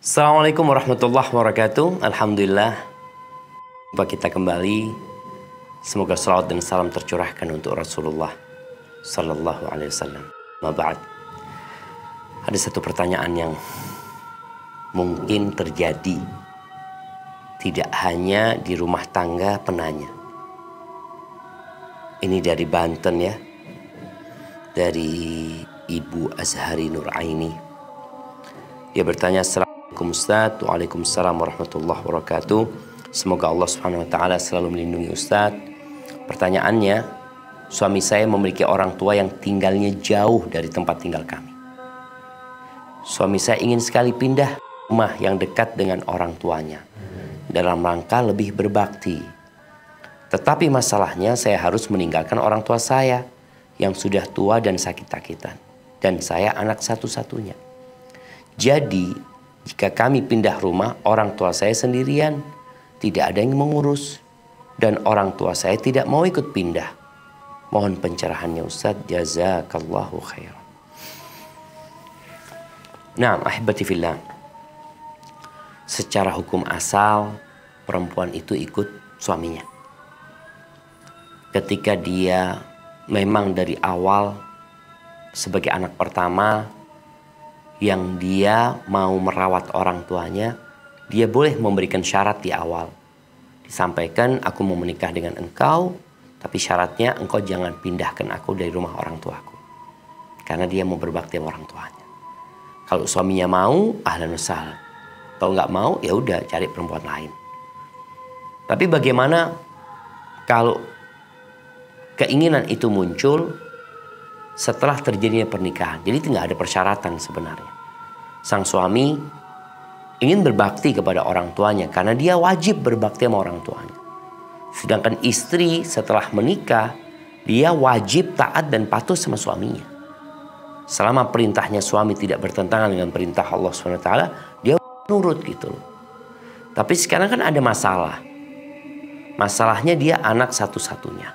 Assalamualaikum warahmatullahi wabarakatuh. Alhamdulillah, jumpa kita kembali. Semoga salawat dan salam tercurahkan untuk Rasulullah Sallallahu Alaihi Wasallam. Maba'ad. Ada satu pertanyaan yang mungkin terjadi tidak hanya di rumah tangga penanya. Ini dari Banten ya, dari Ibu Azhari Nuraini. Dia bertanya, Assalamualaikum Ustaz. Waalaikumsalam warahmatullahi wabarakatuh. Semoga Allah Subhanahu wa taala selalu melindungi Ustaz. Pertanyaannya, suami saya memiliki orang tua yang tinggalnya jauh dari tempat tinggal kami. Suami saya ingin sekali pindah rumah yang dekat dengan orang tuanya dalam rangka lebih berbakti. Tetapi masalahnya saya harus meninggalkan orang tua saya yang sudah tua dan sakit-sakitan. Dan saya anak satu-satunya. Jadi, jika kami pindah rumah, orang tua saya sendirian. Tidak ada yang mengurus. Dan orang tua saya tidak mau ikut pindah. Mohon pencerahannya Ustaz. Jazakallahu khairan. Nah, ahibati fillah. Secara hukum asal, perempuan itu ikut suaminya. Ketika dia memang dari awal sebagai anak pertama yang dia mau merawat orang tuanya, dia boleh memberikan syarat di awal. Disampaikan, aku mau menikah dengan engkau, tapi syaratnya engkau jangan pindahkan aku dari rumah orang tuaku. Karena dia mau berbakti sama orang tuanya. Kalau suaminya mau, ahlan wa sahlan. Kalau nggak mau, ya udah cari perempuan lain. Tapi bagaimana kalau keinginan itu muncul setelah terjadinya pernikahan? Jadi tidak ada persyaratan sebenarnya. Sang suami ingin berbakti kepada orang tuanya karena dia wajib berbakti sama orang tuanya. Sedangkan istri setelah menikah, dia wajib taat dan patuh sama suaminya. Selama perintahnya suami tidak bertentangan dengan perintah Allah SWT, dia nurut gitu loh. Tapi sekarang kan ada masalah. Masalahnya dia anak satu-satunya.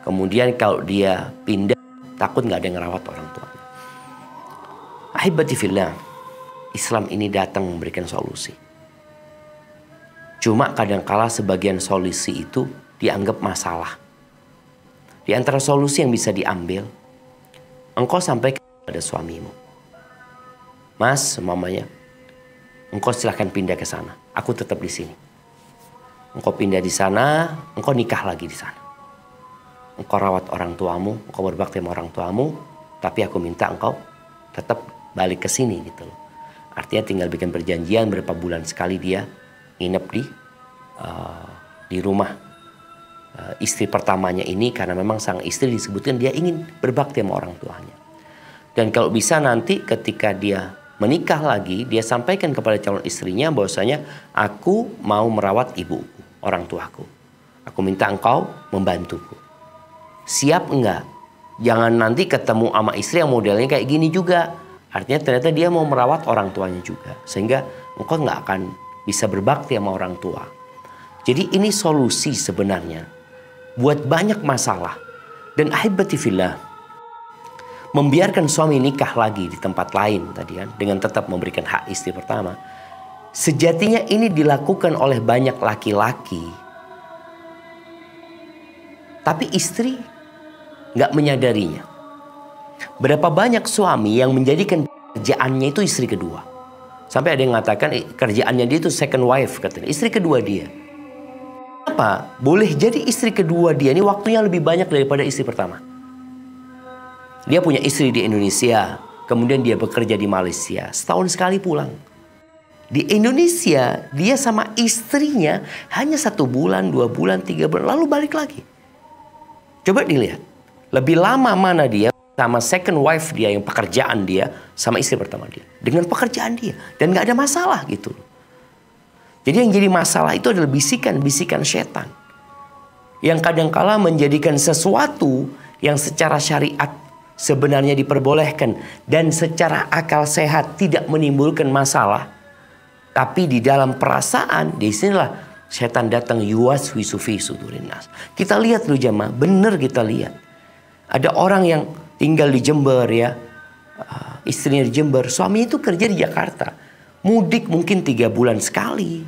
Kemudian kalau dia pindah, takut nggak ada yang ngerawat orang tuanya. Ahibati fillah, Islam ini datang memberikan solusi. Cuma kadangkala sebagian solusi itu dianggap masalah. Di antara solusi yang bisa diambil, engkau sampaikan kepada suamimu, Mas, mamanya, engkau silahkan pindah ke sana. Aku tetap di sini. Engkau pindah di sana, engkau nikah lagi di sana. Engkau rawat orang tuamu, engkau berbakti sama orang tuamu, tapi aku minta engkau tetap balik ke sini gitu loh. Artinya tinggal bikin perjanjian berapa bulan sekali dia nginep di rumah istri pertamanya ini, karena memang sang istri disebutkan dia ingin berbakti sama orang tuanya. Dan kalau bisa nanti ketika dia menikah lagi, dia sampaikan kepada calon istrinya bahwasanya aku mau merawat ibuku, orang tuaku. Aku minta engkau membantuku. Siap enggak? Jangan nanti ketemu sama istri yang modelnya kayak gini juga. Artinya ternyata dia mau merawat orang tuanya juga. Sehingga engkau nggak akan bisa berbakti sama orang tua. Jadi ini solusi sebenarnya buat banyak masalah. Dan ahibati fillah, membiarkan suami nikah lagi di tempat lain tadi kan, dengan tetap memberikan hak istri pertama. Sejatinya ini dilakukan oleh banyak laki-laki. Tapi istri nggak menyadarinya. Berapa banyak suami yang menjadikan kerjaannya itu istri kedua. Sampai ada yang mengatakan kerjaannya dia itu second wife katanya. Istri kedua dia. Apa? Boleh jadi istri kedua dia ini waktunya lebih banyak daripada istri pertama. Dia punya istri di Indonesia. Kemudian dia bekerja di Malaysia. Setahun sekali pulang. Di Indonesia dia sama istrinya hanya 1 bulan, 2 bulan, 3 bulan. Lalu balik lagi. Coba dilihat. Lebih lama mana dia sama second wife dia, yang pekerjaan dia, sama istri pertama dia. Dengan pekerjaan dia. Dan gak ada masalah gitu. Jadi yang jadi masalah itu adalah bisikan-bisikan setan. Yang kadangkala menjadikan sesuatu yang secara syariat sebenarnya diperbolehkan. Dan secara akal sehat tidak menimbulkan masalah. Tapi di dalam perasaan, disinilah setan datang yuwaswisu fi sudurin nas. Kita lihat loh jamaah, benar kita lihat. Ada orang yang tinggal di Jember ya, istrinya di Jember, suaminya itu kerja di Jakarta. mudik mungkin 3 bulan sekali.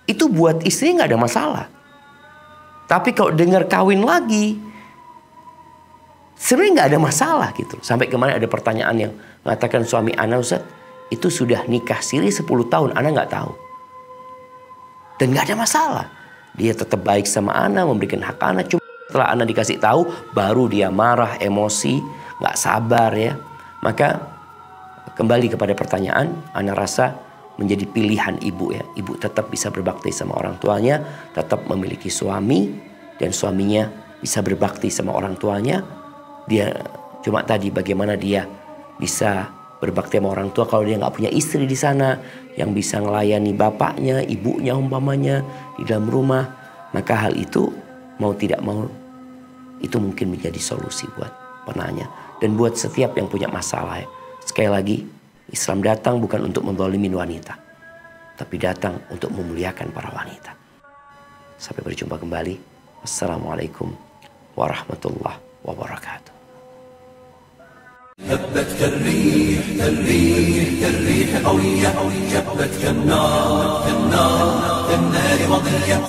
Itu buat istri nggak ada masalah. Tapi kalau dengar kawin lagi, sebenarnya nggak ada masalah gitu. Sampai kemarin ada pertanyaan yang mengatakan suami ana, Ustaz, itu sudah nikah siri 10 tahun, ana nggak tahu. Dan nggak ada masalah. Dia tetap baik sama ana, memberikan hak ana. Cuma setelah ana dikasih tahu, baru dia marah, emosi, nggak sabar ya. Maka kembali kepada pertanyaan, ana rasa menjadi pilihan ibu ya. Ibu tetap bisa berbakti sama orang tuanya, tetap memiliki suami, dan suaminya bisa berbakti sama orang tuanya. Dia cuma tadi bagaimana dia bisa berbakti sama orang tua kalau dia nggak punya istri di sana yang bisa melayani bapaknya, ibunya umpamanya di dalam rumah. Maka hal itu mau tidak mau itu mungkin menjadi solusi buat penanya dan buat setiap yang punya masalah ya. Sekali lagi, Islam datang bukan untuk menzalimin wanita, tapi datang untuk memuliakan para wanita. Sampai berjumpa kembali. Wassalamualaikum warahmatullahi wabarakatuh. هبت كالريح كالريح كالريح قوية، جبت كالنار كالنار كالنار وضية.